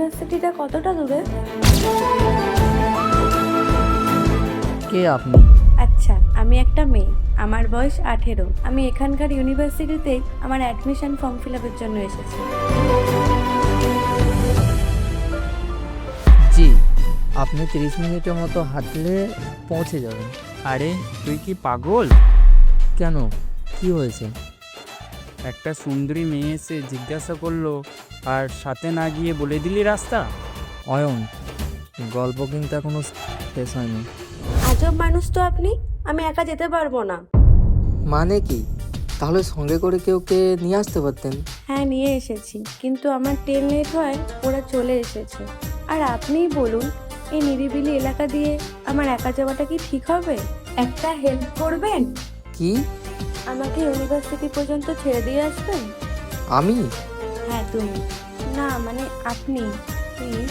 ইউনিভার্সিটিটা কতটা দূরে? কে আপনি? আচ্ছা, আমি একটা মেয়ে, আমার বয়স 18। আমি এখানকার ইউনিভার্সিটিতেই আমার অ্যাডমিশন ফর্ম ফিল আপের জন্য এসেছি। জি, আপনি 30 মিনিটের মতো হাঁটলে পৌঁছে যাবেন। আরে তুই কি পাগল? কেন, কি হয়েছে? একটা সুন্দরী মেয়ে এসে জিজ্ঞাসা করলো আর সাথে না গিয়ে বলে দিলি রাস্তা? অয়ন, গল্প কিন্তু এখনো শেষ হয়নি। আজব মানুষ তো আপনি। আমি একা যেতে পারবো না। মানে কি? তাহলে সঙ্গে করে কেউকে নিয়ে আসতে পারতেন। হ্যাঁ, নিয়ে এসেছি, কিন্তু আমার ট্রেন লেট হয়, ওরা চলে এসেছে। আর আপনিই বলুন, এই নিরিবিলি এলাকা দিয়ে আমার একা যাওয়াটা কি ঠিক হবে? একটা হেল্প করবেন? কি? আমাকে ইউনিভার্সিটি পর্যন্ত ছেড়ে দিয়ে আসবেন? আমি? হ্যাঁ, তুমি না, মানে আপনি, প্লিজ।